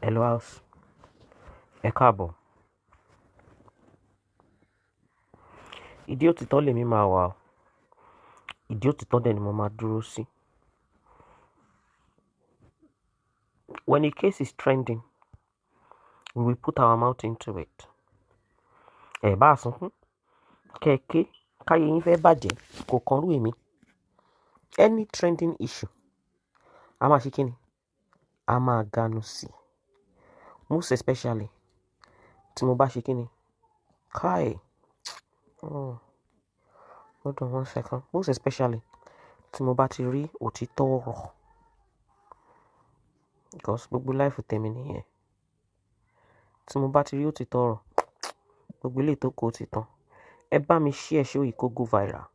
Hello house. Ẹ káàbọ̀. Ìdí òtítọ́ lèmi máa wà o. Ìdí òtítọ́ dẹ̀ ni mo máa dúró sí. When a case is trending, we will put our mouth into it. Ẹ bá sunkún, kẹ̀kẹ́, káyé yín fẹ́ bàjẹ́, kò kan rú èmi. Any trending issue, a máa ṣe kí ni? A máa ganu sí. Most especially, tí mo bá ṣe kí ni? Káì. Hold on one second. Most especially, tí mo bá ti rí òtítọ́ ọ̀rọ̀. Because gbogbo life tèmi nìyẹn. Tí mo bá ti rí òtítọ́ ọ̀rọ̀, gbogbo ilé tó kó ti tán. Ẹ bá mi share show yìí kó go viral.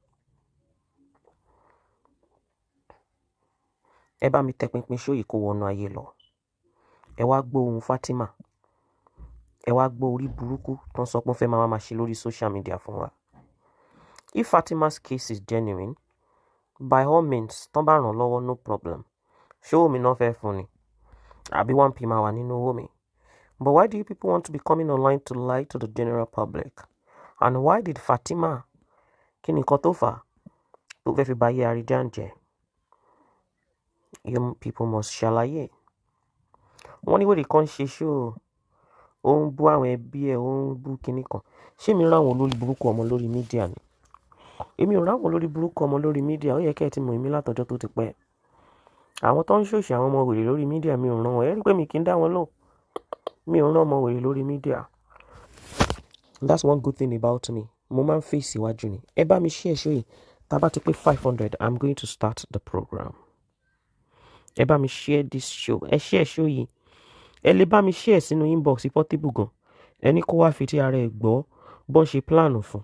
Ẹ bá mi tẹ pinpin show yìí kó wọnú ayé lọ. Ẹ wá gbọ́ ohùn Fatima. Ẹ wá gbọ́ orí burúkú tó ń sọ pé wọ́n fẹ́ máa ṣe lórí social media fún wa. If Fatima's case is genuine, by all means, tán bá ràn lọ́wọ́, no problem. Show mi náà fẹ́ fún ni. Àbí 1p máa wà nínú owó mi. But why do you people want to be coming online to lie to the general public? And why did Fatima, kí ni nǹkan tó fà á, tó fẹ́ fi ba ayé Arijan jẹ́? You people must ṣàlàyé. Wọ́n ní wèrè kan ṣe show, ó ń bú àwọn ẹbí ẹ̀, ó ń bú kinní kan. Ṣé mi ráwọn olórí burúkú ọmọ lórí mídíà ni? Èmi ò ráwọn olórí burúkú ọmọ lórí mídíà, ó yẹ kẹ́ ẹ ti mọ̀ èmi látọjọ́ tó ti pẹ́. Àwọn tó ń ṣòṣì àwọn ọmọ wèrè lórí mídíà mi ò rán wọn. Ẹ rí pé mi kì í dá wọn lóhùn. Mi ò rán ọmọ wèrè lórí mídíà. That's one good thing about me. Mo máa ń face iwájú ni. Ẹ bá mi share show yìí. Tá bá ti pé 500, I'm going to start the program. Ẹ bá mi share this show. Ẹ share show yìí. Ẹ lè bá mi share sínú inbox Portable gan. Ẹni kó wá fi tí ara ẹ̀ gbọ́ bọ́n ṣe plan fún.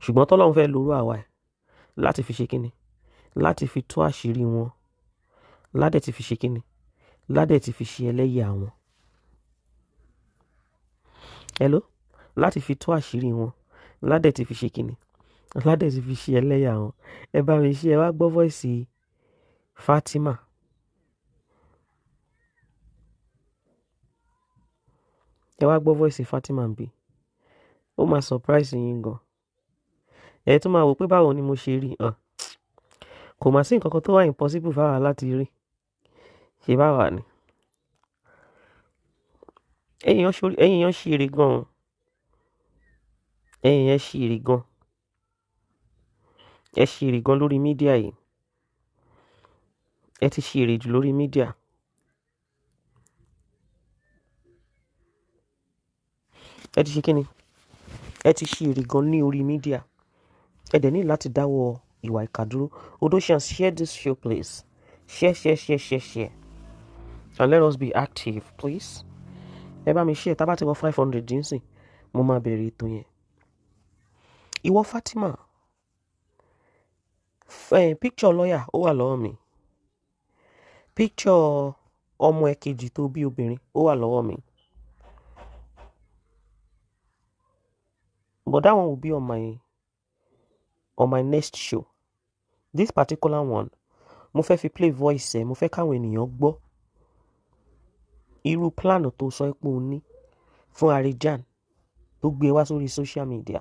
Ṣùgbọ́n tọ́lọ́run fẹ́ lórú àwa ẹ̀ láti fi ṣe kíni? Láti fi tú àṣírí wọn. Ládẹ̀ ti fi ṣe kíni? Ládẹ̀ ti fi ṣe ẹlẹ́yà wọn. Hello? Láti fi tú àṣírí wọn. Ládẹ̀ ti fi ṣe kíni? Ládẹ̀ ti fi ṣe ẹlẹ́yà wọn. Ẹ bá mi ṣe, ẹ wá gbọ́ voice Fatima. Ẹ wá gbọ́ voice Fatima bí. Ó máa surprise yín gan. Ẹ tún máa wò pé báwo ni mo ṣe rí. Kò máa sí nǹkan kan tó wà impossible fáwa láti rí. Ṣé báwa ni? Ẹ̀yin yẹn ṣeré gan. Ẹ̀yin yẹn ṣeré gan. Ẹ ṣeré gan lórí mídíà yìí. Ẹ ti ṣeré jù lórí mídíà. Ẹ ti ṣe kíni? Ẹ ti ṣeré gan ní orí mídíà. Ẹ dẹ̀ ní láti dáwọ́ ìwà ìkà dúró. Odosians, share this show please. Share. And let us be active, please. Ẹ bá mi share, tá bá ti wọ 500 dínsìn, mo máa bẹ̀rẹ̀ ètò yẹn. Ìwọ Fatima, picture lawyer ó wà lọ́wọ́ mi. Picture ọmọ ẹ̀kejì tó bí obìnrin ó wà lọ́wọ́ mi. But that one will be on my next show. This particular one, mo fẹ́ fi play voice ẹ̀, mo fẹ́ káwọn ènìyàn gbọ́ irú plan tó sọ pé o ní fún Arijan tó gbé wá sórí social media.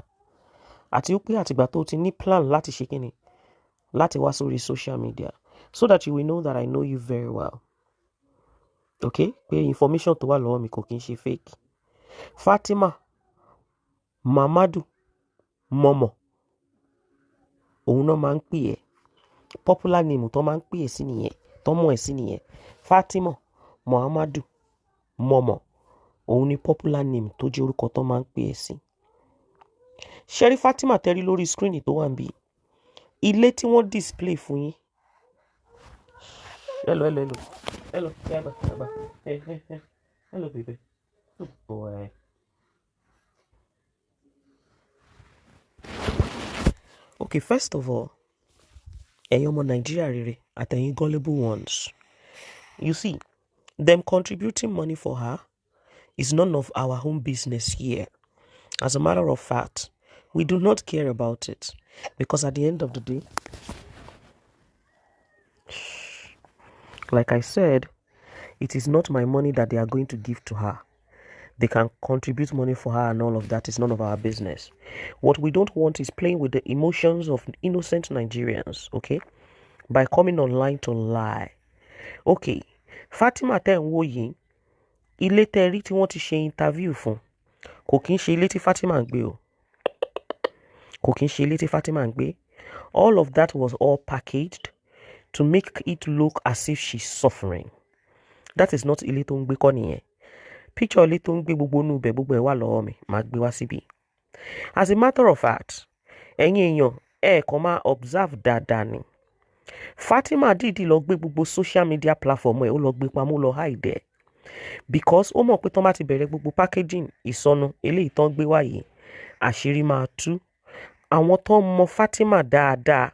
Àti wípé àtìgbà tó ti ní plan láti ṣe kíni? Láti wá sórí social media. So that you will know that I know you very well. Okay? Pé information tó wà lọ́wọ́ mi kò kí n ṣe fake. Fatima, Mamadu, Momo. Òun náà máa ń pè ẹ́. Popular name tó máa ń pè ẹ́ sí nìyẹn. Tó mọ̀ ẹ́ sí nìyẹn. Fatima, Muhammadu, Momo. Òun ni popular name tó jẹ́ orúkọ tó máa ń pè ẹ́ sí. Ṣẹ́rí Fatima tẹ́rí lórí screen tó wà níbí. Ilé tí wọ́n display fún yín. Hello. Hey. Hello, baby. Good boy. Okay, first of all, ẹ̀yin ọmọ Nigeria rere àtẹ̀yin gullible ones. You see, them contributing money for her is none of our own business here. As a matter of fact, we do not care about it. Because at the end of the day, like I said, It is not my money that they are going to give to her. They can contribute money for her and all of that. It's none of our business. What we don't want is playing with the emotions of innocent Nigerians, okay? By coming online to lie. Okay, Fatima tẹ́ ń wò yìí, ilé tẹ́ rí tí wọ́n ti ṣe interview fún, kò kí ń ṣe ilé tí Fatima ń gbé o. Kò kí ń ṣe ilé tí Fatima ń gbé. All of that was all packaged to make it look as if she's suffering. That is not ilé tó ń gbé kọ́ nìyẹn. Picture ilé tó ń gbé gbogbo inú ibẹ̀ gbogbo ẹ̀ wà lọ́wọ́ mi, màá gbé wá síbí. As a matter of fact, ẹ̀yin èèyàn kàn máa observe dáadáa ni. Fatima dìídì lọ gbé gbogbo social media platform ẹ̀ ó lọ gbé pamọ́ lọ hide ẹ̀. Because ó mọ̀ pé tán bá ti bẹ̀rẹ̀ gbogbo packaging ìsọnù eléyìí tán gbé wáyé, àṣírí máa tú. Àwọn tó mọ Fatima dáadáa,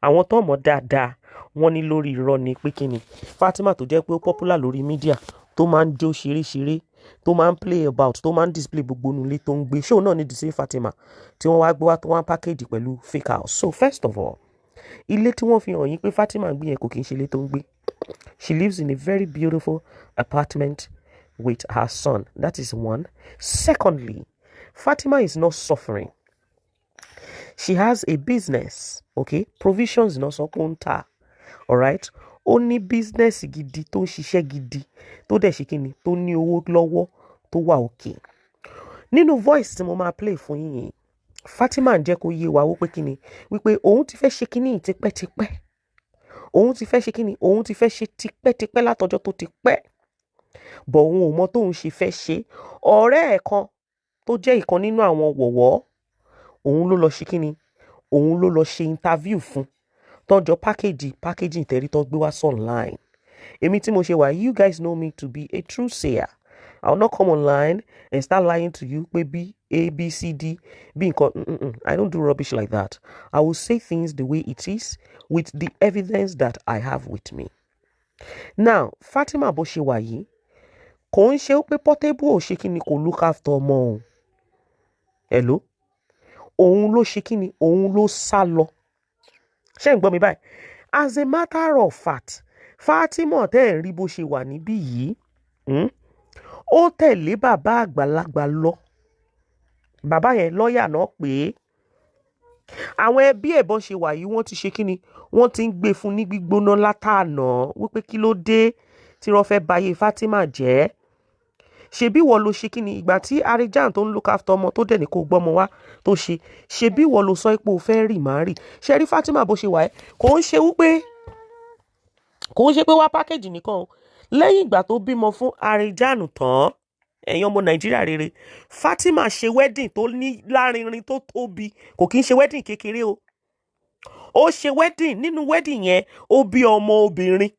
àwọn tó mọ̀ dáadáa, wọ́n ní lórí irọ́ ni pé kí ni Fatima tó jẹ́ pé ó popular lórí media, tó máa ń jó ṣeré-ṣeré, tó máa ń play about, tó máa ń display gbogbo nulẹ̀ tó ń gbé. Show náà ní the same Fatima tí wọ́n wá gbé wá tó wá package pẹ̀lú fake house. So first of all, ilé tí wọ́n fi hàn yín pé Fatima ń gbé yẹn kò kí ń ṣe ilé tó ń gbé. She lives in a very beautiful apartment with her son. That is one. Secondly, Fatima is not suffering. She has a business, okay? Provisions no so konta. All right? Ó ní business gidi tó ń ṣiṣẹ́ gidi tó dẹ̀ ṣe kíni tó ní owó lọ́wọ́ tó wà okay. Nínú voice tí mo máa play fún yín yìí, Fatima ń jẹ́ kó yé wa wípé kíni wípé òun ti fẹ́ ṣe kíni tipẹ́tipẹ́. Òun ti fẹ́ ṣe kíni òun ti fẹ́ ṣe tipẹ́tipẹ́ látọjọ́ tó ti pẹ́. Bọ̀ òun ò mọ tóun ṣe fẹ́ ṣe. Ọ̀rẹ́ ẹ̀ kan tó jẹ́ ìkan nínú àwọn wọ̀wọ́, òun ló lọ ṣe kíni òun ló lọ ṣe interview fún. Tọ́jọ́ packaging tẹ̀rí tó gbé wá online. Èmi tí mo ṣe wà, you guys know me to be a true sayer. I will not come online and start lying to you pé B, A, B, C, D, B nǹkan. I don't do rubbish like that. I will say things the way it is with the evidence that I have with me. Now, Fatima bó ṣe wà yìí, kò ń ṣe pé Portable ò ṣe kíni kò look after ọmọ òun. Hello? Òun ló ṣe kíni òun ló sá lọ. Ṣé ń gbọ́ mi báyìí? As a matter of fact, Fatima tẹ́ ẹ̀ rí bó ṣe wà níbí yìí, ó tẹ̀lé bàbá àgbàlagbà lọ. Bàbá yẹn lọ́ọ̀yà náà pé àwọn ẹbí ẹ̀ bọ́n ṣe wà yìí wọ́n ti ṣe kíni wọ́n ti ń gbé fún ní gbígbóná látàná wípé kí ló dé tí wọ́n fẹ́ bayé Fatima jẹ́. Ṣebí wọ́n ló ṣe kíni ìgbà tí Arijan tó ń look after ọmọ tó dẹ̀ ní kó gbọ́mọ wá tó ṣe ṣebí wọ́n ló sọ pé ó fẹ́ rì máa rì. Ṣe rí Fatima bó ṣe wà ẹ́ kò ń ṣe pé wá package nìkan o. Lẹ́yìn ìgbà tó bímọ fún Arijan tán, ẹ̀yin ọmọ Nàìjíríà rere, Fatima ṣe wedding tó ní lárinrin tó tóbi, kò kí ń ṣe wedding kékeré o. Ó ṣe wedding, nínú wedding yẹn ó bí ọmọ obìnrin.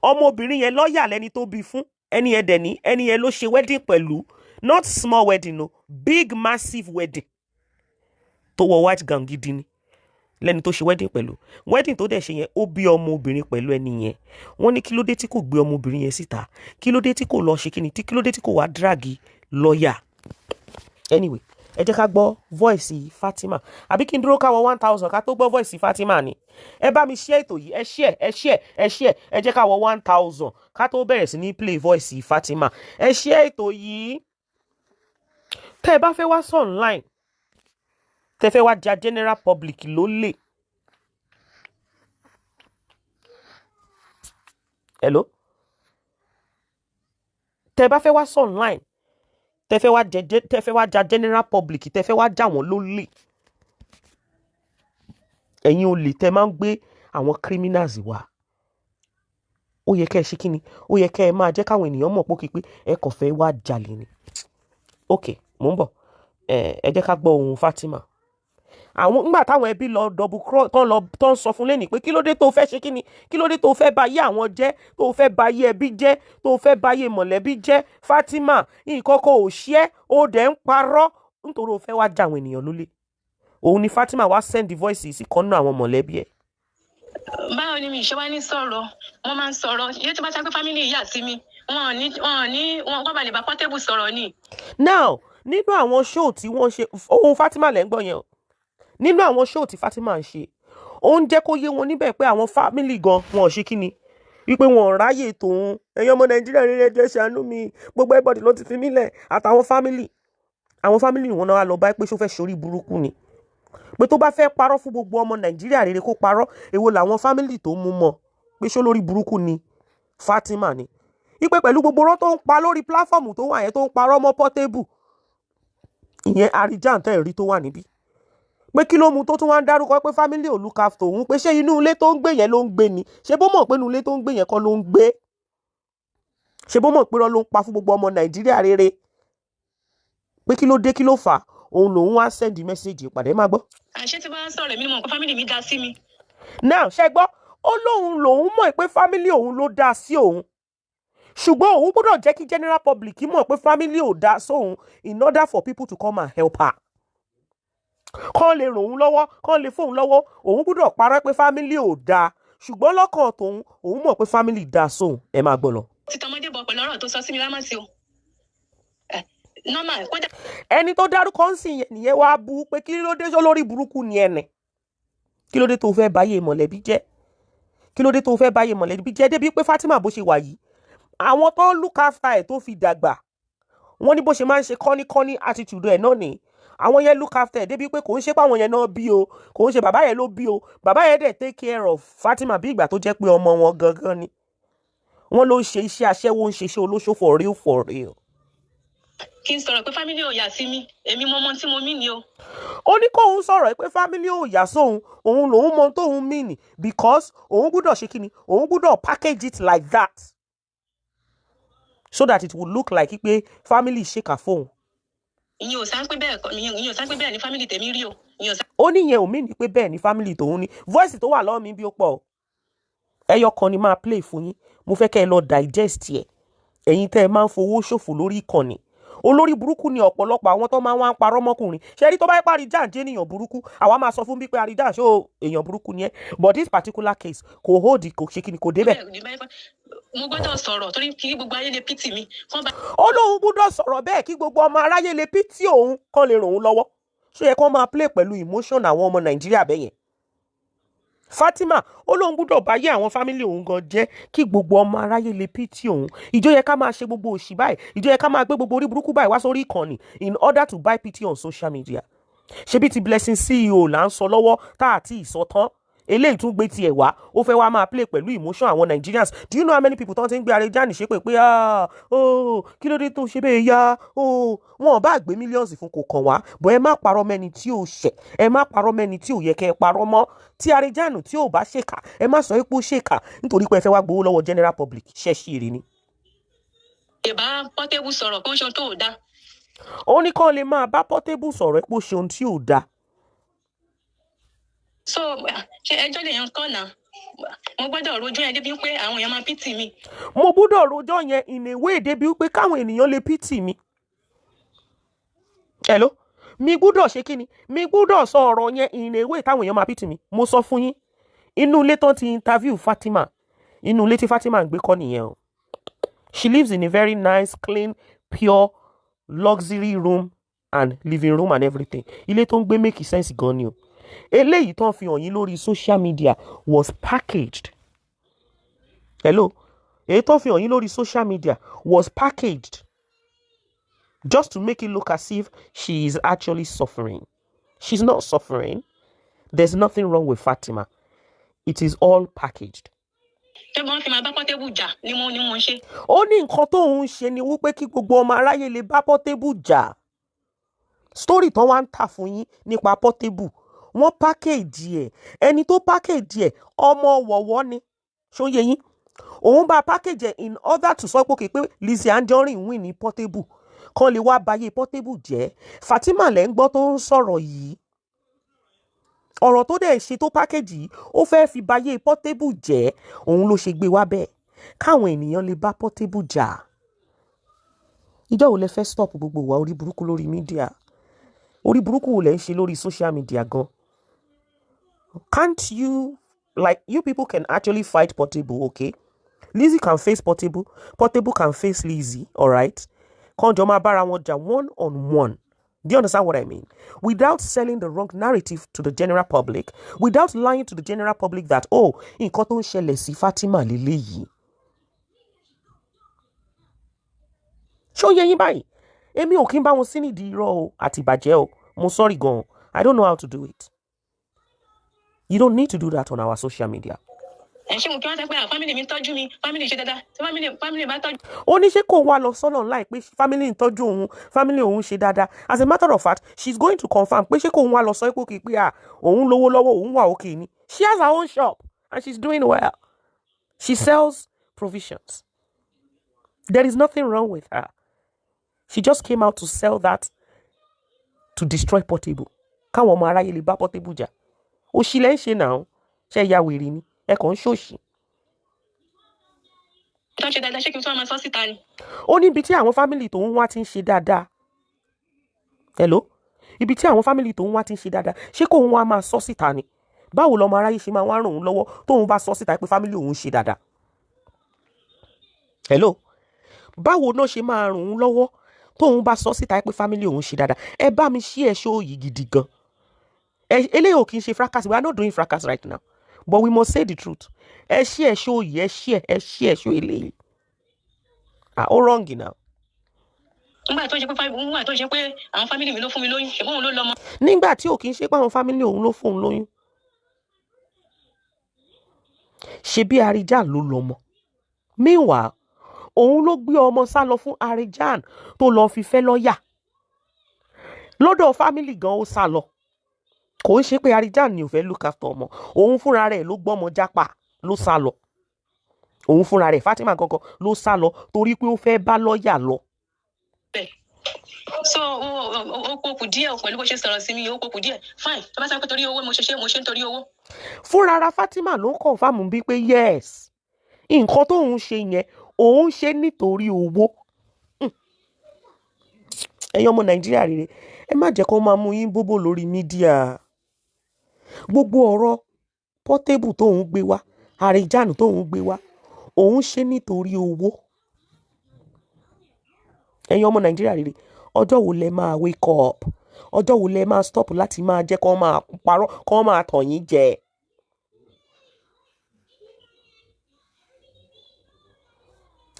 Ọmọ obìnrin yẹn lọ́ọ̀yà lẹ́ni tó bí fún. Ẹni yẹn dẹ̀ ní ẹni yẹn ló ṣe wedding pẹ̀lú, not small wedding no, big massive wedding. Tó wọ white gown gidi ni. Lẹ́ni tó ṣe wedding pẹ̀lú. Wedding tó dẹ̀ ṣe yẹn ó bí ọmọ obìnrin pẹ̀lú ẹni yẹn. Wọ́n ní kí ló dé tí kò gbé ọmọ obìnrin yẹn síta? Kí ló dé tí kò lọ ṣe kíni? Kí ló dé tí kò wá dragi lọ́ọ̀yà? Anyway, ẹ jẹ́ ká gbọ́ voice Fatima. Àbí kí n dúró ká wọ 1000 ká tó gbọ́ voice Fatima ni. Ẹ bá mi share ètò yìí, ẹ share. Ẹ jẹ́ ká wọ 1000 ká tó bẹ̀rẹ̀ sí ní play voice Fatima. Ẹ share ètò yìí. Tẹ́ ẹ bá fẹ́ wá sọ online, tẹ́ fẹ́ wá ja general public ló lè. Hello? Tẹ́ ẹ bá fẹ́ wá sọ online, tẹ́ fẹ́ wá ja general public, tẹ́ fẹ́ wá já wọn ló lè. Ẹ̀yin olè tẹ́ máa ń gbé àwọn criminals wá. Ó yẹ kẹ́ ẹ ṣe kíni? Ó yẹ kẹ́ ẹ máa jẹ́ káwọn ènìyàn mọ̀ pé ẹ kò fẹ́ wá jalè ni. Okay, mò ń bọ̀. Ẹ jẹ́ ká gbọ́ ohùn Fatima. Àwọn nígbà táwọn ẹbí lọ double cross tán sọ fún lẹ́nìí pé kí ló dé tó fẹ́ ṣe kíni? Kí ló dé tó fẹ́ bayé àwọn jẹ́, tó fẹ́ bayé ẹbí jẹ́, tó fẹ́ bayé mọ̀lẹ́bí jẹ́? Fatima, nǹkan kan ò ṣe é, ó dẹ̀ ń parọ́ nítorí ó fẹ́ wá já àwọn ènìyàn lólè. Òun ni Fatima wá send the voice sí kan nínú àwọn mọ̀lẹ́bí ẹ̀. Báwo ni mi ṣe wá ní sọ̀rọ̀? Wọ́n máa ń sọ̀rọ̀. Iye tí bá ṣe pé family ìyá sí mi, wọ́n bá lè bá Portable sọ̀rọ̀ ni. Now, nínú àwọn show tí wọ́n ṣe, ohun Fatima lẹ́ ń gbọ́ yẹn o. Nínú àwọn show tí Fatima ń ṣe, ó ń jẹ́ kó yé wọn níbẹ̀ pé àwọn family gan wọn ò ṣe kíni. wípé wọn ò ráyè tòun, ẹ̀yin ọmọ Nàìjíríà rere jẹ́ ṣàánú mi, gbogbo everybody ló ti fi mí lẹ̀, àtàwọn family wọn náà wá lọ bá pé ṣó fẹ́ ṣorí burúkú ni, pé tó bá fẹ́ parọ́ fún gbogbo ọmọ Nàìjíríà rere kó parọ́, èwo làwọn family tó mú mọ́ pé ṣó lórí burúkú ni Fatima ni, wípé pẹ̀lú gbogbo ọ̀rọ̀ tó ń pa lórí pláfọ́ọ̀mù tó wà yẹn tó ń parọ́ mọ́ Portable, ìyẹn àríjàǹtẹ̀ rí tó wà níbí, pé kí ló mú tó tún wá ń dárúkọ pé family ò look after òun, pé ṣé inú ilé tó ń gbé yẹn ló ń gbé ni, ṣé bó mọ̀ pé inú ilé tó ń gbé yẹn kọ́ ló ń gbé, ṣé bó mọ̀ pé irọ́ ló ń pa fún gbogbo ọmọ Nàìjíríà rere, pé kí ló dé kí ló fà, òun lòun wá send message ìpàdé má gbọ́. àṣé tí bá ń sọ̀rọ̀ èmi ni mo mọ̀ pé family mi dá sí mi. Now ṣe gbọ́, ó lòun mọ̀ pé family òun ló dá sí òun, ṣùgbọ́n òun gbọ́dọ̀ jẹ́ kí general public mọ̀ pé family ò dá sóun in order for people to come and help her. Kán lè ràn òun lọ́wọ́, kán lè fóun lọ́wọ́, òun gbọ́dọ̀ parọ́ pé family ò dá, ṣùgbọ́n lọ́kàn tòun òun mọ̀ pé family dá sóun. Ẹ máa gbọ́ lọ. ti tọmọdé bọ̀ pẹ̀lú ọ̀rọ̀ tó sọ sí mi lámàsí o. Normal kódà. Ẹni tó dárúkọ ń sìn nìyẹn wá bú pé kí ló dé sọ lórí burúkú ni ẹnì, kí ló dé tó fẹ́ báyé mọ̀lẹ́bí jẹ́, kí ló dé tó fẹ́ báyé mọ̀lẹ́bí jẹ́, débi pé Fatima bó ṣe wà yìí, àwọn tó look after ẹ̀ tó fi dàgbà, wọ́n ní bó ṣe máa ń ṣe kọ́níkọ́ní attitude ẹ̀ náà ni, àwọn yẹn look after ẹ̀ débi pé kò ń ṣe pé àwọn yẹn náà bí o, kò ń ṣe bàbá yẹn ló bí o, bàbá yẹn dẹ̀ take care of Fatima bí ìgbà tó jẹ́ pé ọmọ wọn gangan ni, wọ́n ló ń ṣe iṣẹ́ aṣẹ́wó, ń ṣe iṣẹ́ olóṣó for real for real. Kí n sọ̀rọ̀ pé family ò yà sí mi, èmi mọ ọmọ tí mo mí ni o. Ó ní kóun sọ̀rọ̀ pé family ò yà sóun, òun lòun mọ tóun mí ni, because òun gbúdọ̀ ṣe kíni, òun gbúdọ̀ package it like that so that it would look like pé family ṣèkà fóun. Ìyẹn ò sá pé bẹ́ẹ̀ kọ́, ìyẹn ò sá pé bẹ́ẹ̀ ni family tèmi rí o. Ó ní ìyẹn ò mí ni pé bẹ́ẹ̀ ni family tòun ni, voice tó wà lọ́wọ́ mi bí ó pọ̀, ẹyọ kan ni máa play fún yín, mo fẹ́ kẹ́ ẹ lọ digest ẹ̀, ẹ̀yin tẹ́ ẹ máa ń fowó ṣòfò lórí ìkànnì. Olórí burúkú ni ọ̀pọ̀lọpọ̀ àwọn tó máa ń wá ń parọ́ mọ́kùnrin, ṣe rí tó bá parí jáǹjẹ́ ènìyàn burúkú, àwa máa sọ fún bí pé àríjà ṣó èèyàn burúkú ni ẹ́, but this particular case kò hold, kò ṣe kí ni, kò débẹ̀. Mo gbọ́dọ̀ sọ̀rọ̀ torí kí gbogbo ayé lè pity mi. Ó lóun gbọ́dọ̀ sọ̀rọ̀ bẹ́ẹ̀ kí gbogbo ọmọ aráyé lè pity òun, kán lè ràn òun lọ́wọ́. Ṣé yẹ kán máa play pẹ̀lú emotion àwọn ọmọ Nàìjíríà bẹ́yẹn? Fatima ó lóun gbọ́dọ̀ báyé àwọn family òun gan jẹ́ kí gbogbo ọmọ aráyé lè pity òun. Ìjọ yẹ ká máa ṣe gbogbo òṣì báyìí, ìjọ yẹ ká máa gbé gbogbo orí burúkú báyìí wá sórí ìkànnì in order to buy pity on social media. Ṣebí ti Blessing CEO là ń sọ lọ́wọ́ tá àti ìsọ tán, eléyìí tún gbé tiẹ̀ wá, ó fẹ́ wá máa play pẹ̀lú emotion àwọn Nigerians. Do you know how many people tó ń gbé Arejani ṣépè pé kí ló dé tó ṣe bẹ́ẹ̀ yá, wọn ò bá gbé millions fún kò kàn wá, bọ́ ẹ má parọ́ mẹ́ni tí ò ṣẹ̀, ẹ má parọ́ mẹ́ni tí ò yẹ kẹ́ ẹ parọ́ mọ́. Tí Arejani tí ò bá ṣèkà, ẹ má sọ pé ó ṣèkà nítorí pé ẹ fẹ́ wá gbowó lọ́wọ́ general public, ṣẹ́ṣì rí ni. Ìbá Portable sọ̀rọ̀ kó ṣe ohun tó dáa. Ó ní kán lè máa bá Portable sọ̀rọ̀ pé ó ṣe ohun tí ò dáa. So ṣe ẹjọ́ lè yan kàn náà, mo gbọ́dọ̀ rojọ́ yẹn débi pé àwọn èèyàn máa pity mi. Mo gbọ́dọ̀ rojọ́ yẹn in a way débi pé káwọn ènìyàn lè pity mi. Hello? Mi gbọ́dọ̀ ṣe kíni, mi gbọ́dọ̀ sọ ọ̀rọ̀ yẹn in a way táwọn èèyàn máa pity mi. Mo sọ fún yín, inú ilé tán ti interview Fatima, inú ilé tí Fatima ń gbé kọ́ nìyẹn o. She lives in a very nice, clean, pure, luxury room and living room and everything. Ilé tó ń gbé make sense gan ni o. Eléyìí tán fi hàn yín lórí social media was packaged. Hello? Èyí tán fi hàn yín lórí social media was packaged just to make it look as if she is actually suffering. She's not suffering. There's nothing wrong with Fatima. It is all packaged. Ṣé wọ́n fi máa bá Portable jà ni mo ń ṣe? Ó ní nǹkan tó ń ṣe ni wípé kí gbogbo ọmọ aráyé lè bá Portable jà. Story tán wá ń tà fún yín nípa Portable, wọ́n package ẹ̀, ẹni tó package ẹ̀ ọmọ wọ̀wọ́ ni, ṣó yé yín? Òun bá package ẹ̀ in order to sọ pé Lizzy Anjorin win ní Portable, kan lè wá báyé Portable jẹ́. Fatima lẹ́ ń gbọ́ tó ń sọ̀rọ̀ yìí, ọ̀rọ̀ tó dẹ̀ ṣe tó package yìí ó fẹ́ fi báyé Portable jẹ́, òun ló ṣe gbé wá bẹ́ẹ̀ káwọn ènìyàn lè bá Portable jà. Ìjọ́ wo lẹ fẹ́ stop gbogbo wa orí burúkú lórí mídíà? Orí burúkú wo lẹ ń ṣe lórí social media gan? Can't you, like, you people can actually fight Portable, okay? Lizzy can face Portable, Portable can face Lizzy, all right? Kọ́njọ́ máa bára wọn jà one on one. Do you understand what I mean? Without selling the wrong narrative to the general public, without lying to the general public that, nǹkan tó ń ṣẹlẹ̀ sí Fatima lélẹ́yìí. ṣó yẹ yín báyìí èmi ò kí n bá wọn sí nídìí irọ́ o àti ìbàjẹ́ o mo sorry gan I don't know how to do it. You don't need to do that on our social media. ṣé mo kí wọ́n sọ pé family mi tọ́jú mi family ṣe dáadáa tí family bá tọ́jú. ó ní ṣé kò wá lọ sọ́nà láì pé family ń tọ́jú òun family òun ṣe dáadáa as a matter of fact she's going to confirm pé ṣé kò wá lọ sọ pé kì í pé òun lówó lọ́wọ́ òun wà òkè ni. She has her own shop and she's doing well. She sells provisions. There is nothing wrong with her. She just came out to sell that to destroy Portable. Káwọn ọmọ aráyé lè bá Portable jà. Òṣì lẹ́ ń ṣe náà ṣe ya wèrè ni ẹ kàn ń ṣòṣì. tó ń ṣe dáadáa ṣé kí n tún máa sọ síta ni. ó ní ibi tí àwọn fámìlì tó ń wá ti ń ṣe dáadáa. Hello? Ibi tí àwọn fámìlì tó ń wá ti ń ṣe dáadáa ṣé kó òun wá máa sọ síta ni. Báwo lọmọ aráyé ṣe máa wá ràn òun lọ́wọ́ tóun bá sọ síta pé fámìlì òun ṣe dáadáa. Hello? Báwo náà ṣe máa ràn òun lọ́wọ́ tóun bá sọ síta pé fámìlì òun ṣe dáadáa. Ẹ bá mi ṣí ẹ̀ṣọ́ yìí gidi gan. Eléyìí ò kì í ṣe fracas. We are not doing fracas right now. But we must say the truth. Ẹ ṣí ẹ̀ṣọ́ yìí, ẹ ṣí ẹ̀ṣọ́ eléyìí. Ó wrong now. nígbà tó ṣe pé àwọn fámìlì mi ló fún mi lóyún ṣùgbọ́n òun ló lọ́mọ. Nígbà tí ò kì í ṣe pé àwọn fámìlì òun ló fún òun lóyún. Ṣebí Arijan ló lọ́mọ. Meanwhile, òun ló gbé ọmọ sá lọ fún Arijan tó lọ fi fẹ́ lọ́ọ̀yà. Lọ́dọ̀ fámìlì gan ó sá lọ. Kò ń ṣe pé Arijan ni ò fẹ́ look after ọmọ. Òun fúnra rẹ̀ ló gbọ́mọ jápa ló sá lọ. Òun fúnra rẹ̀ Fatima gangan ló sá lọ torí pé ó fẹ́ bá lọ́ọ̀yà lọ. So ó kókù díẹ̀ pẹ̀lú bó ṣe sọ̀rọ̀ sí mi ó kókù díẹ̀ fine tó bá sọ pé torí owó mo ṣe nítorí owó. Fúnra ara Fatima ló ń confirm bí pé yes nǹkan tóun ṣe yẹn òun ṣe nítorí owó. Ẹ̀yin ọmọ Nàìjíríà rere ẹ má jẹ́ kó máa mú yín bóbó lórí mídíà. Gbogbo ọ̀rọ̀ Portable tóun gbé wá Arijan tóun gbé wá òun ṣe nítorí owó. Ẹ̀yin ọmọ Nàìjíríà rere ọjọ́ wo lẹ máa wake up ọjọ́ wo lẹ máa stop láti máa jẹ́ kó máa parọ́ kó máa tàn yín jẹ.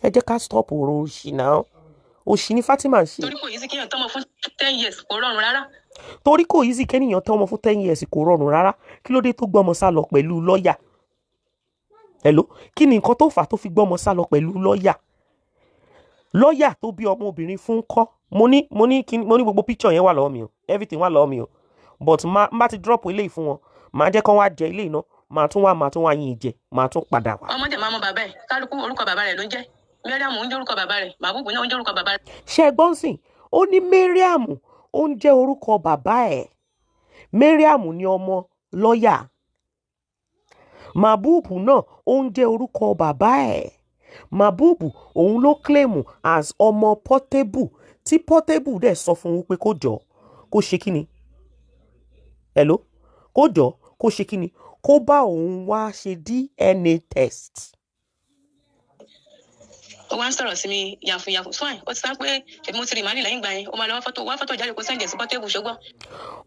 Ẹ jẹ́ ká stop ọ̀rọ̀ òṣì náà. Òṣì ni Fatima ṣe. torí kò easy kéèyàn tọ́mọ fún 10 years kò rọrùn rárá. Torí kò easy kéèyàn tọ́mọ fún 10 years kò rọrùn rárá. Kí ló dé tó gbọ́mọ sá lọ pẹ̀lú lọ́ọ̀yà? Hello? Kí ni nǹkan tó fà tó fi gbọ́mọ sá lọ pẹ̀lú lọ́ọ̀yà? Lọ́ọ̀yà tó bí ọmọbìnrin fún kọ́. Mo ní gbogbo picture yẹn wà lọ́wọ́ mi o. Everything wà lọ́wọ́ mi o. But má ti drop eléyìí fún wọn. Màá jẹ́ kán wá jẹ eléyìí náà. Màá tún wá yín jẹ. Màá tún padà wá. ọmọdé máa mọ bàbá ẹ̀ kálukú orúkọ bàbá rẹ̀ ló ń jẹ́ Mariam ń jẹ́ orúkọ bàbá rẹ̀ Mabubu náà ń jẹ́ orúkọ bàbá rẹ̀. Ṣé ẹ gbọ́n sìn? Ó ní Mariam ó ń jẹ́ orúkọ bàbá ẹ̀. Mariam ni ọmọ lọ́ọ̀yà. Mabubu náà ó ń jẹ́ orúkọ bàbá ẹ̀. Mabubu òun ló claim as ọmọ Portable tí Portable dẹ̀ sọ fún un pé kó jọ kó ṣe kíni. Hello? Kó jọ kó ṣe kíni. Kó bá òun wá ṣe DNA test. ó wá ń sọ̀rọ̀ sí mi yàfùyàfù fine ó ti sá pé ṣèbí mo ti rí màálì lẹ́yìn ìgbà yẹn ó máa lọ wá fọ́tò jáde kó sẹ́ǹdẹ̀ sí Portable ṣùgbọ́n.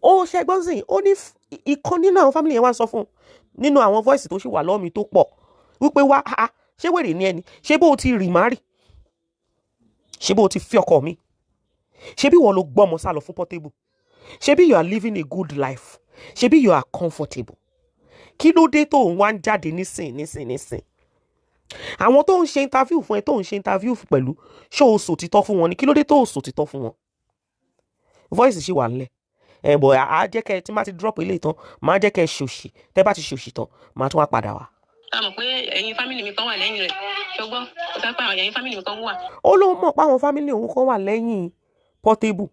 Ó ṣe gbọ́n sìn ó ní ìkan nínú àwọn family yẹn wá sọ fún un nínú àwọn voice tó ṣì wà lọ́wọ́ mi tó pọ̀ wípé wá ṣé wèrè ni ẹni ṣé bó o ti rì márì ṣé bó o ti fi ọkọ mi ṣé bí wọ́n ló gbọ́mọ sá lọ fún Portable ṣé bí you are living a good life ṣé bí you are comfortable kí ló dé tó ń wá ń jáde nísìn àwọn tó ń ṣe interview fún ẹ tó ń ṣe interview pẹ̀lú ṣó o sòtítọ́ fún wọn ni kí ló dé tó o sòtítọ́ fún wọn voice ṣì wà nílẹ̀ bọ̀ á jẹ́ kẹ́ tí má ti drop ilé tán má jẹ́ kẹ́ ṣòṣì tẹ́ bá ti ṣòṣì tán má tún wá padà wá. a mọ̀ pé ẹ̀yin fámìlì mi kan wà lẹ́yìn rẹ̀ ṣùgbọ́n ó fẹ́ pé àwọn ẹ̀yin fámìlì mi kan wà. Ó ló mọ̀ pé àwọn fámìlì òun kan wà lẹ́yìn Portable.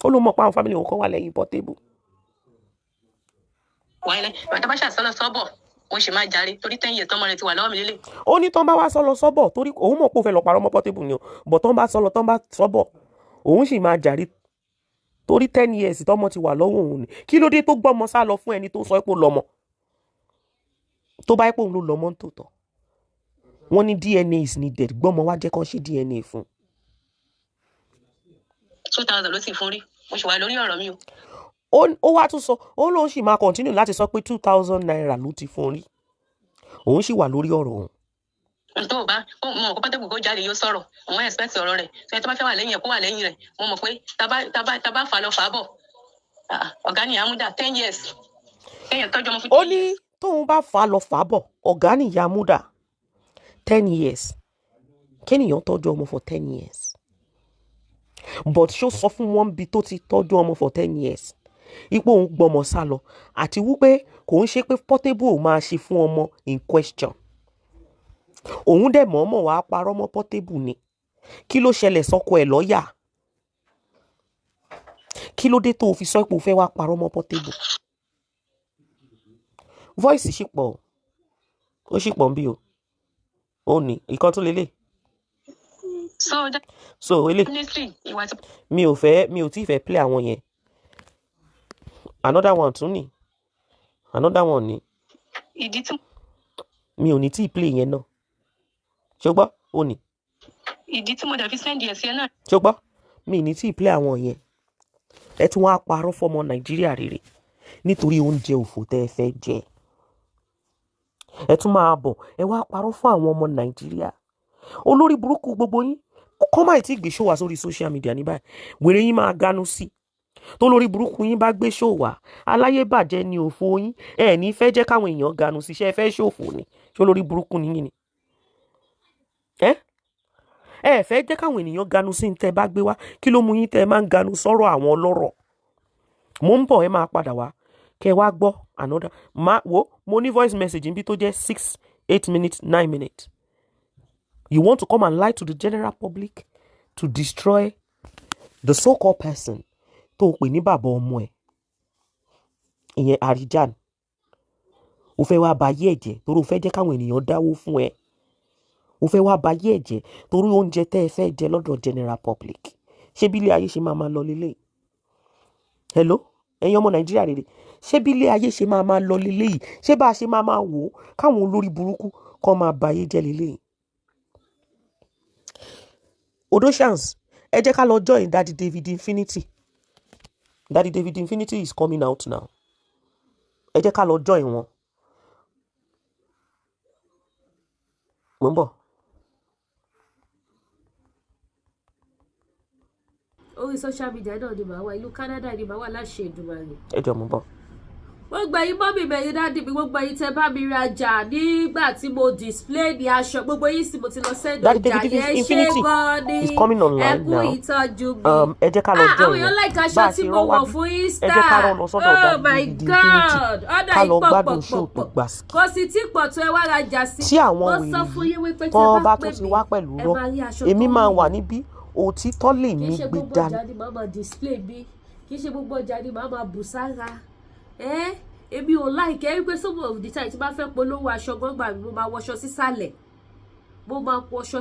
Ó ló mọ̀ pé àwọn fámìlì òun kan wà lẹ́yìn Portable. wàhálà ìbàdàn bá ṣàṣọlọ sọ́bọ̀ wọ́n ṣì máa jàre torí 10 years tọ́mọ rẹ̀ ti wà lọ́wọ́ mi lélẹ̀. Ó ní tán bá wá sọ́lọ sọ́bọ̀ torí òun mọ̀ pé ó fẹ́ lọ parọ́ mọ́ Portable ni o bọ̀ tán bá sọ́bọ̀ òun sì máa jàre torí 10 years tọ́mọ ti wà lọ́wọ́ òun ni kí ló dé tó gbọ́mọ sá lọ fún ẹni tó sọ pé ó lọ́mọ tó bá pé òun ló lọ́mọ ń tòótọ́ wọ́n ní DNA is needed gbọ́mọ wá jẹ́ kán ṣe DNA fún. 2000 ló sì fún rí mo ṣì wà lórí ọ̀rọ̀ mi o. Ó wá tún sọ ó lóun sì máa continue láti sọ pé 2000 naira ló ti fún rí òun sì wà lórí ọ̀rọ̀ òun. tó bá mo ko Portable go jáde yóò sọ̀rọ̀ mo expect ọ̀rọ̀ rẹ̀ so tó bá fẹ́ wà lẹ́yìn ẹ̀ kó wà lẹ́yìn rẹ̀ mo mọ̀ pé tá bá fà lọ fà bọ̀ ọ̀gá ni Àmúdà 10 years kéèyàn tọ́jú ọmọ fún 10 years. Ó ní tóun bá fà lọ fà bọ̀ ọ̀gá ni Àmúdà 10 years kéèyàn tọ́jú ọmọ for 10 years but ṣó sọ fún wọn bí tó ti tọ́jú ọmọ for 10 years ipò òun gbọmọ sá lọ àti wípé kò ń ṣe pé Portable ò máa ṣe fún ọmọ in question òun dẹ̀ mọ̀ọ́mọ̀ wàá parọ́ mọ́ Portable ni kí ló ṣẹlẹ̀ sọ́kọ ẹ̀ lọ́ọ̀yà kí ló dé tó o fi sọ pé o fẹ́ wá parọ́ mọ́ Portable voice ṣì pọ̀ ó ṣì pọ̀ ń bí o ó ní ìkan tó lélẹ̀ so ele mi ò tí fẹ́ play àwọn yẹn another one tún ni another one ni ìdí tí mi ò ní tí play yẹn náà ṣùgbọ́n ó ní ìdí tí mo dẹ̀ fi send ẹ̀ sí ẹ náà ṣùgbọ́n mi ní tí play àwọn yẹn ẹ tún wá parọ́ fọmọ Nàìjíríà rere nítorí oúnjẹ òfò tẹ́ ẹ fẹ́ jẹ ẹ tún máa bọ̀ ẹ wá parọ́ fún àwọn ọmọ Nàìjíríà olórí burúkú gbogbo yín kọ́ máa ti gbé show wá sórí social media ní báyìí wèrè yín máa ganu sí tó lórí burúkú yín bá gbé show wá aláyé bàjẹ́ ni òfò yín ẹ ní fẹ́ jẹ́ káwọn èèyàn ganu sí ṣe fẹ́ ṣòfò ni ṣé olórí burúkú ni yín ni ẹ fẹ́ jẹ́ káwọn ènìyàn ganu sí ní tẹ́ bá gbé wá kí ló mú yín tẹ́ máa ń ganu sọ̀rọ̀ àwọn ọlọ́rọ̀ mo ń bọ̀ ẹ máa padà wá kẹ́ wá gbọ́ another mo ní voice message níbi tó jẹ́ 6, 8 minutes, 9 minutes. You want to come and lie to the general public to destroy the so-called person tó pè ní bàbá ọmọ ẹ̀ ìyẹn Arijan ó fẹ́ wá ba ayé ẹ̀jẹ̀ torí ó fẹ́ jẹ́ káwọn ènìyàn dáwó fún ẹ ó fẹ́ wá ba ayé ẹ̀jẹ̀ torí oúnjẹ tẹ́ ẹ fẹ́ jẹ lọ́dọ̀ general public ṣé bí ilé ayé ṣe máa lọ lélẹ̀ hello ẹ̀yin ọmọ Nàìjíríà rere ṣé bí ilé ayé ṣe máa lọ lélẹ̀ yìí ṣé bá a ṣe máa wò ó káwọn olórí burúkú kọ́ máa ba ayé jẹ́ lélẹ̀ yìí Odoshans ẹ jẹ́ ká lọ join Daddy David Infinity. Daddy David Infinity is coming out now. Ẹ jẹ́ ká lọ join wọn. Mo ń bọ̀. Orí social media náà ni màá wà ìlú Canada ni màá wà láṣẹ Èdùmàrè. Ẹ jọ mo ń bọ̀. Gbogbo ẹ̀yin mọ́mì mẹ́yìn dáàdì mi gbogbo ẹ̀yin tẹ́ bá mi rajà nígbà tí mo display ní aṣọ gbogbo yín sì mo ti lọ send ọjà yẹn ṣé gan ni ẹkú ìtọ́jú mi. Ẹ jẹ́ ká lọ join àwọn èèyàn like aṣọ tí mo wọ̀ fún Easter. Oh my God ọ̀dà ìpọ̀pọ̀pọ̀ kò sì tí pọ̀ tó ẹ wá rajà sí. Tí àwọn wèrè tó bá tún ti wá pẹ̀lú rọ èmi máa wà níbí òtítọ́ lè mí gbé dání. Kì í ṣe gbogbo ọjà ni màá máa bù sára. Èmi ò like ẹ wípé some of the time tí bá fẹ́ polówó aṣọ gbọ́ngbà mi mo máa wọṣọ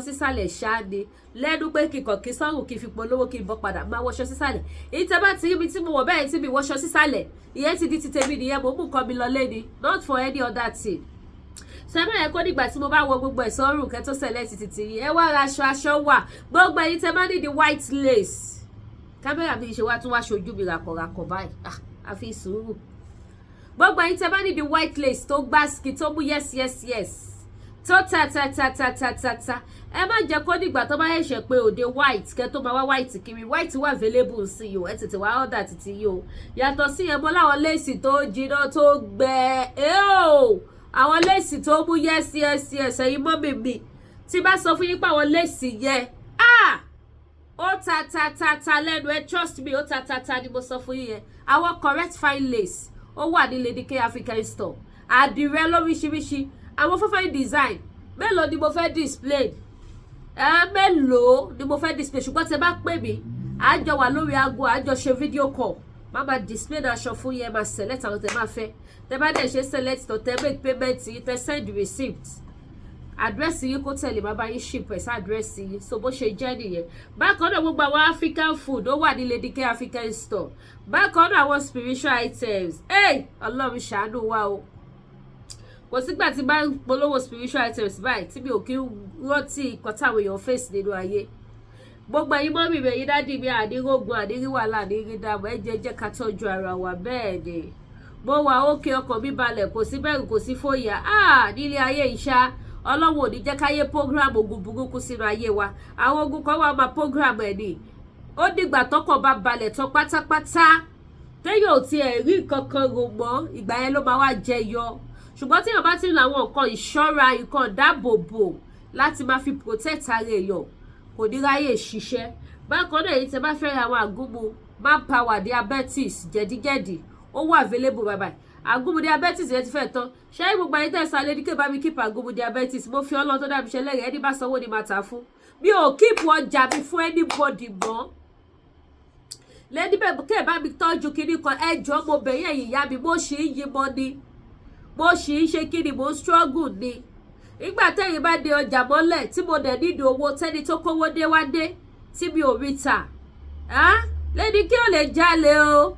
sísàlẹ̀ ṣáá ni lẹ́nu pé kíkọ̀ kí sọ́run kí fi polówó kí n bọ́ padà máa wọṣọ sísàlẹ̀ èyí tẹ́ bá ti rí mi tí mo wọ̀ bẹ́ẹ̀ tí mi wọṣọ sísàlẹ̀ ìyẹn ti di ti tèmi nìyẹn mo mú nǹkan mi lọ lé ni not for any other thing. Sẹ́mi ẹ̀ kó nígbà tí mo bá wọ gbogbo ẹ̀ sọ́run kẹ́ tó ṣẹlẹ̀ títí yìí ẹ wá ra aṣọ wà gbogbo ẹ̀yin tẹ́ bá ní the white lace kámẹ́rà mi ṣe wá tún wá ṣojú mi ràkọ̀ràkọ̀ báyìí àfi sùúrù gbogbo ẹ̀yin tẹ́ bá ní the white lace tó gbásíkì tó mú yes tó ta ẹ má jẹ́ kó dìgbà tó bá ṣẹ̀ṣẹ̀ pé òde white kẹ́ tó máa wá white kiri white wà available sí yìí o ẹ tètè wá order títí yìí o yàtọ̀ sí yẹn mo láwọn lace tó jiná tó gbẹ àwọn lace tó mú yes ẹ̀yin mọ́mì mi tí bá sọ fún yín pé àwọn lace yẹn ó ta lẹ́nu ẹ trust me ó ta ni mo sọ fún yín yẹn àwọn correct fine lace ó wà ní Lady K African store àdìrẹ lóríṣiríṣi àwọn fẹ́fẹ́ design mélòó ni mo fẹ́ display mélòó ni mo fẹ́ display ṣùgbọ́n tẹ bá pè mí àjọ wà lórí aago àjọ ṣe video call máa display aṣọ fún yẹn máa select àwọn tẹ máa fẹ́ tẹ bá dẹ̀ ṣe select tó tẹ make payment yìí tẹ send receipt àdírẹ́sì yìí kó tẹ̀lé máa bá yín ship ẹ̀ sí àdírẹ́sì yìí so bó ṣe jẹ́ nìyẹn bákan náà gbogbo àwọn African food ó wà ní Lady K African store bákan náà àwọn spiritual items Ọlọ́run ṣàánú wa o kò sígbà tí bá ń polówó spiritual items báyìí tí mi ò kí rántí nǹkan táwọn èèyàn face nínú ayé gbogbo ẹ̀yin mọ́mì mi ẹ̀yin dádì mi àdírógun àdíríwàhálà àdírídàmú ẹ jẹ́ ká tọ́jú ara wa bẹ́ẹ̀ ni mo wà òkè ọkàn mi balẹ̀ kò sí bẹ̀rù kò sí fòyà nílé ayé ìṣá Ọlọ́run ò ní jẹ́ káyé program ogun burúkú sínú ayé wa. Àwọn ogun kan wà máa program ẹ̀ ni. Ó dìgbà tọ́kàn bá balẹ̀ tán pátápátá téèyàn ò tiẹ̀ rí nǹkan kan rò mọ́, ìgbà yẹn ló máa wá jẹyọ. Ṣùgbọ́n téèyàn bá ti ń lo àwọn nǹkan ìṣọ́ra, nǹkan ìdáàbòbò láti máa fi protect ara èèyàn, kò ní ráyè ṣiṣẹ́. Bákan náà èyí tẹ́ bá fẹ́ ra àwọn àgúnmu manpower diabetes jẹ̀díjẹ̀dí ó wà available bàbá. Àgúnmu diabetes yẹn ti fẹ́ tán. Ṣé gbogbo ayé tẹ̀sán alẹ́ ní kí bá mi keep àgúnmu diabetes? Mo fi Ọlọ́run tó dàbí iṣẹ́ lẹ́yìn ẹni bá sanwó ni màá tà fún. Mi ò keep ọjà mi fún anybody mọ́. Lẹ́ni bẹ́ẹ̀ kí ẹ bá mi tọ́jú kíní kan ẹjọ́ mo bẹ̀yẹ̀ ìyá mi mo ṣì ń yí mọ́ ni. Mo ṣì ń ṣe kíni mo struggle ni. Ìgbà tẹ́yìn bá de ọjà mọ́lẹ̀ tí mo dẹ̀ nílò owó tẹ́ni tó kówó dé wá dé tí mi ò rí tà. Lẹ́ni kí o lè jalè o.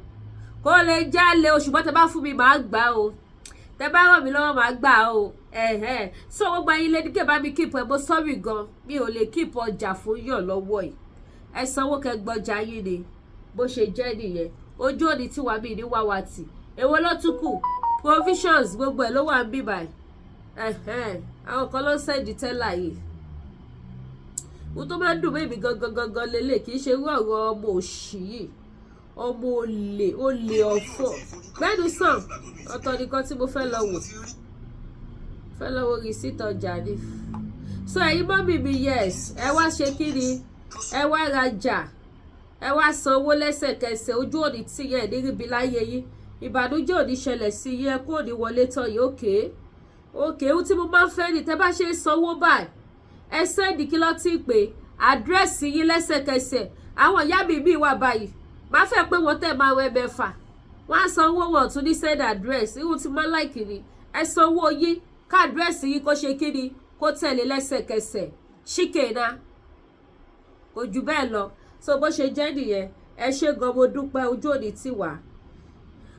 Kó lè jalè o ṣùgbọ́n tẹ bá fún mi màá gbà o. Tẹ bá ràn mí lọ́wọ́ màá gbà o. So gbogbo ayé lẹ́ni kí ẹ bá mi keep ẹ mo sorry gan. Mi ò lè keep ọjà fún yàn lọ́wọ́ yìí. Ẹ sanwó kẹ́ gbọ́jà yín ni. Bó ṣe jẹ́ nìyẹn. Ojú òní tí wàá mi ní wàwàtì. Èwo ló tún kù? Provisions gbogbo ẹ̀ ló wà ń bí báyìí. Àwọn kan ló ń sẹ́ẹ̀dì tẹ́lá yìí. Mo tó máa ń dùn mí gangan lélẹ̀ kì í ṣe irú ọ̀rọ̀ ọmọ òṣì yìí. Ọmọ olè ọ̀fọ̀. Gbẹ́nu sàn ọ̀tọ̀ nìkan tí mo fẹ́ lọ wò. Fẹ́ lọ wo receipt ọjà ni. So ẹ̀yin mọ́mì mi yes ẹ wá ṣe kí ni? Ẹ wá rajà. Ẹ wá sanwó lẹ́sẹ̀kẹsẹ̀ ojú òní tí yẹn ní ríbi láyé yín. Ìbànújẹ́ ò ní ṣẹlẹ̀ sí yín ẹ kó ní wọlé tán yìí òkè ohun tí mo máa ń fẹ́ ni tẹ́ bá ṣe ń sanwó báyìí ẹ sẹ́ndì kí ló ti pè àdírẹ́sì yín lẹ́sẹ̀kẹsẹ̀. Àwọn ìyá mi wà báyìí máa fẹ́ pé wọ́n tẹ̀ máa wẹ mẹ́fà wọ́n á sanwó wọn tún ní send address ihun tí máa láìkì ni ẹ sanwó yín ká àdírẹ́sì yín kó ṣe kí ni kó tẹ̀lé lẹ́sẹ̀kẹsẹ̀ ṣìkèna kò jù bẹ́ẹ̀ lọ. So bó ṣe jẹ́ nìyẹn ẹ ṣé gan mo dúpẹ́ ojú òní tì wá.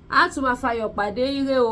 A tún máa fayọ̀ pàdé ire o.